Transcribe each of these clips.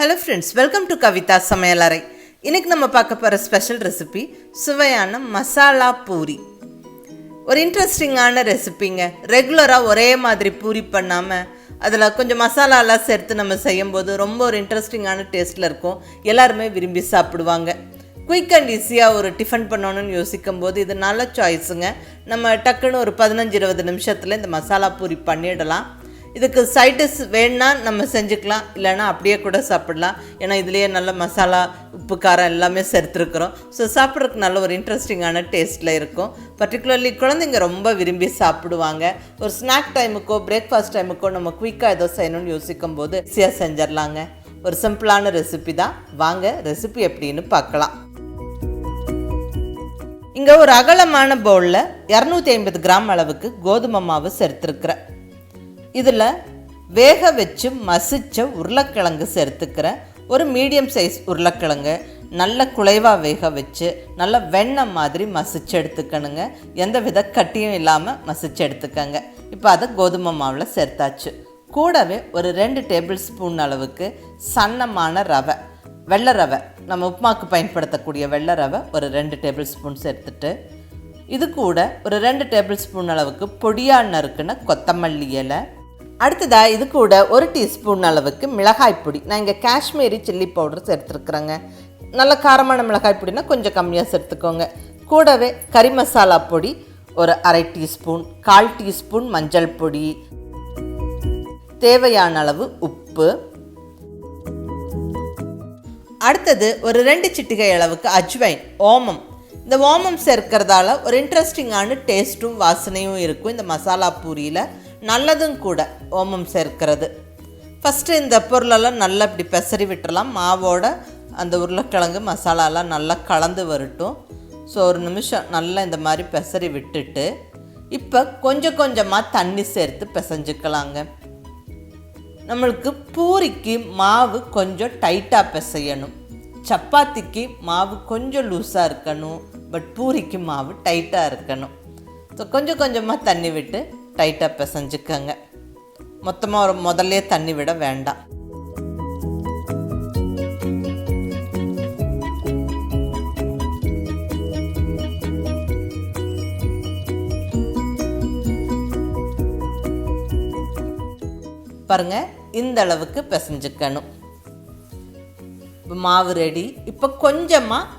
Hello friends, welcome to KAVITHASAMAYALARAI. இன்னைக்கு நம்ம பார்க்க போற ஸ்பெஷல் ரெசிபி சுவையான மசாலா பூரி. ஒரு இன்ட்ரெஸ்டிங்கான ரெசிபிங்க. ரெகுலரா ஒரே மாதிரி பூரி பண்ணாம அதுல கொஞ்சம் மசாலா எல்லாம் சேர்த்து நம்ம செய்யும்போது ரொம்ப ஒரு இன்ட்ரெஸ்டிங்கான டேஸ்ட்ல இருக்கும். எல்லாரும் விரும்பி சாப்பிடுவாங்க. குயிக் அண்ட் ஈஸியா ஒரு டிஃபன் பண்ணணும்னு யோசிக்கும்போது இது நல்ல சாய்ஸுங்க. நம்ம டக்குன்னு ஒரு 15-20 நிமிஷத்துல இந்த மசாலா பூரி பண்ணிடலாம். இதுக்கு சைட் டிஷ் வேணுன்னா நம்ம செஞ்சுக்கலாம், இல்லைனா அப்படியே கூட சாப்பிடலாம். ஏன்னா இதுலேயே நல்ல மசாலா உப்பு காரம் எல்லாமே சேர்த்துருக்குறோம். ஸோ சாப்பிட்றதுக்கு நல்ல ஒரு இன்ட்ரெஸ்டிங்கான டேஸ்ட்டில் இருக்கும். பர்டிகுலர்லி குழந்தைங்க ரொம்ப விரும்பி சாப்பிடுவாங்க. ஒரு ஸ்நாக் டைமுக்கோ பிரேக்ஃபாஸ்ட் டைமுக்கோ நம்ம குயிக்காக ஏதோ செய்யணும்னு யோசிக்கும் போது ஈஸியாக செஞ்சிடலாங்க. ஒரு சிம்பிளான ரெசிபி தான். வாங்க ரெசிபி எப்படின்னு பார்க்கலாம். இங்கே ஒரு அகலமான பவுலில் 250 கிராம் அளவுக்கு கோதுமை மாவு சேர்த்துருக்குறேன். இதில் வேக வச்சு மசிச்ச உருளைக்கிழங்கு சேர்த்துக்கிறேன். ஒரு மீடியம் சைஸ் உருளைக்கிழங்கு நல்ல குழைவாக வேக வச்சு நல்ல வெண்ணெய் மாதிரி மசிச்சு எடுத்துக்கணுங்க. எந்த வித கட்டியும் இல்லாமல் மசிச்சு எடுத்துக்கங்க. இப்போ அதை கோதுமை மாவில் சேர்த்தாச்சு. கூடவே ஒரு 2 டேபிள் ஸ்பூன் அளவுக்கு சன்னமான ரவை, வெள்ளை ரவை, நம்ம உப்புமாக்கு பயன்படுத்தக்கூடிய வெள்ளை ரவை ஒரு 2 டேபிள் ஸ்பூன் சேர்த்துட்டு, இது கூட ஒரு 2 டேபிள் ஸ்பூன் அளவுக்கு பொடியாக நறுக்குன கொத்தமல்லி இலை, அடுத்ததாக இது கூட 1 டீஸ்பூன் அளவுக்கு மிளகாய் பொடி. நான் இங்கே காஷ்மீரி சில்லி பவுடர் சேர்த்துருக்குறேங்க. நல்ல காரமான மிளகாய் பொடினா கொஞ்சம் கம்மியாக சேர்த்துக்கோங்க. கூடவே கறி மசாலா பொடி ஒரு 1/2 டீஸ்பூன், 1/4 டீஸ்பூன் மஞ்சள் பொடி, தேவையான அளவு உப்பு, அடுத்தது ஒரு 2 சிட்டிகை அளவுக்கு அஜ்வைன், ஓமம். இந்த ஓமம் சேர்க்கிறதால ஒரு இன்ட்ரெஸ்டிங்கான டேஸ்ட்டும் வாசனையும் இருக்கும். இந்த மசாலா பூரியில் நல்லதும் கூட ஓமம் சேர்க்கிறது. ஃபஸ்ட்டு இந்த பொருளெல்லாம் நல்லா இப்படி பெசரி விட்டுறலாம். மாவோட அந்த உருளைக்கிழங்கு மசாலாலாம் நல்லா கலந்து வரட்டும். ஸோ ஒரு நிமிஷம் நல்லா இந்த மாதிரி பெசரி விட்டுட்டு இப்போ கொஞ்சம் கொஞ்சமாக தண்ணி சேர்த்து பிசைஞ்சுக்கலாங்க. நம்மளுக்கு பூரிக்கு மாவு கொஞ்சம் டைட்டாக பிசையணும். சப்பாத்திக்கு மாவு கொஞ்சம் லூஸாக இருக்கணும். பட் பூரிக்கு மாவு டைட்டாக இருக்கணும். ஸோ கொஞ்சம் கொஞ்சமாக தண்ணி விட்டு டைட்டாக பிசைஞ்சுக்கங்க. மொத்தமாக ஒரு முதல்ல தண்ணி விட வேண்டாம். பாருங்க, இந்த அளவுக்கு பிசைஞ்சுக்கணும். இப்போ மாவு ரெடி. இப்போ கொஞ்சமாக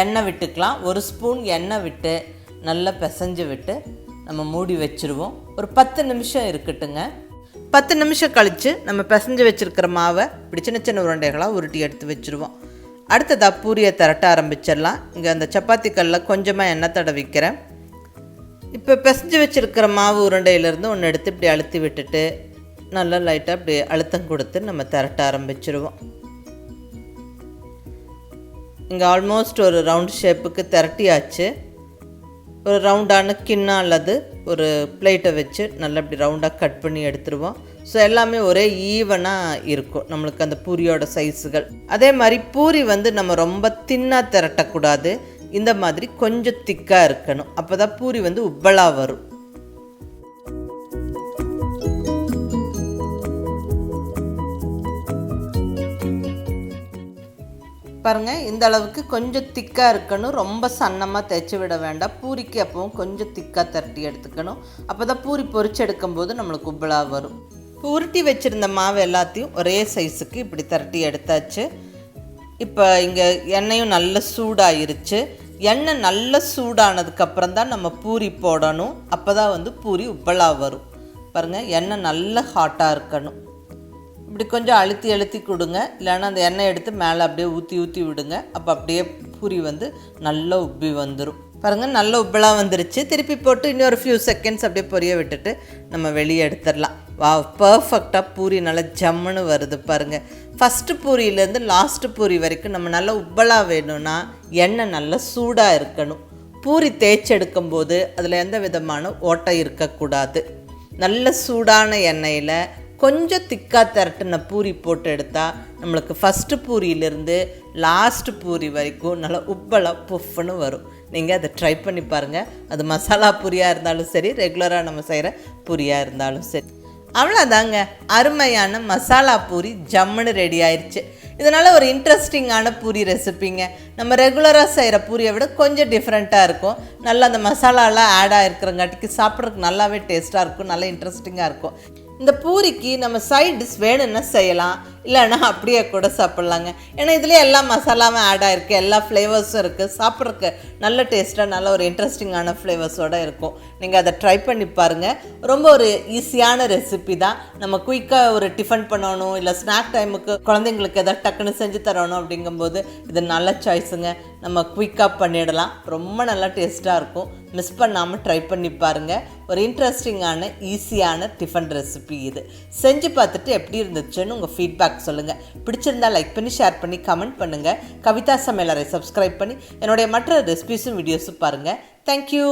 எண்ணெய் விட்டுக்கலாம். 1 ஸ்பூன் எண்ணெய் விட்டு நல்லா பிசைஞ்சு விட்டு நம்ம மூடி வச்சுருவோம். ஒரு 10 நிமிஷம் இருக்கட்டுங்க. 10 நிமிஷம் கழித்து நம்ம பிசைஞ்சு வச்சுருக்கிற மாவை இப்படி சின்ன சின்ன உருண்டைகளாக உருட்டி எடுத்து வச்சுருவோம். அடுத்ததாக பூரியை திரட்ட ஆரம்பிச்சிடலாம். இங்கே அந்த சப்பாத்தி கல்லில் கொஞ்சமாக எண்ணெய் தடவிக்கிறேன். இப்போ பிசைஞ்சு வச்சுருக்கிற மாவு உருண்டையிலேருந்து ஒன்று எடுத்து இப்படி அழுத்தி விட்டுட்டு நல்லா லைட்டாக இப்படி அழுத்தம் கொடுத்து நம்ம திரட்ட ஆரம்பிச்சிருவோம். இங்கே ஆல்மோஸ்ட் ஒரு ரவுண்ட் ஷேப்புக்கு திரட்டியாச்சு. ஒரு ரவுண்டான கிண்ணம் அல்லது ஒரு பிளேட்டை வச்சு நல்லா இப்படி ரவுண்டாக கட் பண்ணி எடுத்துருவோம். ஸோ எல்லாமே ஒரே ஈவனாக இருக்கும் நம்மளுக்கு அந்த பூரியோட சைஸுகள். அதே மாதிரி பூரி நம்ம ரொம்ப தின்னாக திரட்டக்கூடாது. இந்த மாதிரி கொஞ்சம் திக்காக இருக்கணும். அப்போ தான் பூரி உப்பலாக வரும். பாருங்கள், இந்த அளவுக்கு கொஞ்சம் திக்காக இருக்கணும். ரொம்ப சன்னமாக தேய்ச்சி விட வேண்டாம். பூரிக்கு அப்பவும் கொஞ்சம் திக்காக திரட்டி எடுத்துக்கணும். அப்போ தான் பூரி பொரிச்சு எடுக்கும்போது நம்மளுக்கு உப்பலாக வரும். உருட்டி வச்சுருந்த மாவு எல்லாத்தையும் ஒரே சைஸுக்கு இப்படி திரட்டி எடுத்தாச்சு. இப்போ இங்கே எண்ணெயும் நல்ல சூடாயிருச்சு. எண்ணெய் நல்ல சூடானதுக்கப்புறம் தான் நம்ம பூரி போடணும். அப்போ தான் பூரி உப்பலாக வரும். பாருங்கள், எண்ணெய் நல்ல ஹாட்டாக இருக்கணும். இப்படி கொஞ்சம் அழுத்தி அழுத்தி கொடுங்க. இல்லைன்னா அந்த எண்ணெய் எடுத்து மேலே அப்படியே ஊற்றி விடுங்க. அப்போ அப்படியே பூரி நல்லா உப்பி வந்துடும். பாருங்கள், நல்ல உப்பலாக வந்துருச்சு. திருப்பி போட்டு இன்னொரு ஃபியூ செகண்ட்ஸ் அப்படியே பொரிய விட்டுட்டு நம்ம வெளியே எடுத்துடலாம். வா, பர்ஃபெக்டாக பூரி நல்லா ஜம்முன்னு வருது. பாருங்கள், ஃபஸ்ட்டு பூரியிலேருந்து லாஸ்ட்டு பூரி வரைக்கும் நம்ம நல்லா உப்பலாக வேணும்னா எண்ணெய் நல்லா சூடாக இருக்கணும். பூரி தேய்ச்சி எடுக்கும்போது அதில் எந்த விதமான ஓட்டை இருக்கக்கூடாது. நல்ல சூடான எண்ணெயில் கொஞ்சம் திக்காக திரட்டின பூரி போட்டு எடுத்தால் நம்மளுக்கு ஃபஸ்ட்டு பூரியிலேருந்து லாஸ்ட்டு பூரி வரைக்கும் நல்லா உப்பலாக புஃப்னு வரும். நீங்கள் அதை ட்ரை பண்ணி பாருங்கள். அது மசாலா பூரியாக இருந்தாலும் சரி, ரெகுலராக நம்ம செய்கிற பூரியாக இருந்தாலும் சரி. அவ்வளோதாங்க, அருமையான மசாலா பூரி ஜம்முன்னு ரெடி ஆயிடுச்சு. இதனால் ஒரு இன்ட்ரெஸ்டிங்கான பூரி ரெசிபிங்க. நம்ம ரெகுலராக செய்கிற பூரியை விட கொஞ்சம் டிஃப்ரெண்ட்டாக இருக்கும். நல்லா அந்த மசாலாலாம் ஆட் ஆகிருக்கிறங்காட்டிக்கு சாப்பிட்றதுக்கு நல்லாவே டேஸ்ட்டாக இருக்கும், நல்லா இன்ட்ரெஸ்டிங்காக இருக்கும். இந்த பூரிக்கு நம்ம சைட் டிஷ் வேணும்னா செய்யலாம், இல்லைன்னா அப்படியே கூட சாப்பிட்லாங்க. ஏன்னா இதுலேயே எல்லா மசாலாவும் ஆட் ஆகிருக்கு, எல்லா ஃப்ளேவர்ஸும் இருக்குது. சாப்பிட்றதுக்கு நல்ல டேஸ்ட்டாக நல்ல ஒரு இன்ட்ரெஸ்டிங்கான ஃப்ளேவர்ஸோடு இருக்கும். நீங்கள் அதை ட்ரை பண்ணி பாருங்கள். ரொம்ப ஒரு ஈஸியான ரெசிபி தான். நம்ம குயிக்காக ஒரு டிஃபன் பண்ணணும், இல்லை ஸ்நாக் டைமுக்கு குழந்தைங்களுக்கு எதாவது டக்குன்னு செஞ்சு தரணும் அப்படிங்கும்போது இது நல்ல சாய்ஸுங்க. நம்ம குயிக்காக பண்ணிடலாம், ரொம்ப நல்லா டேஸ்ட்டாக இருக்கும். மிஸ் பண்ணாமல் ட்ரை பண்ணி பாருங்கள். ஒரு இன்ட்ரெஸ்டிங்கான ஈஸியான டிஃபன் ரெசிபி இது. செஞ்சு பார்த்துட்டு எப்படி இருந்துச்சுன்னு உங்கள் ஃபீட்பேக் சொல்லுங்கள். பிடிச்சிருந்தால் லைக் பண்ணி ஷேர் பண்ணி கமெண்ட் பண்ணுங்கள். கவிதா சமையலறை சப்ஸ்கிரைப் பண்ணி என்னுடைய மற்ற ரெசிபிஸும் வீடியோஸும் பாருங்கள். தேங்க்யூ.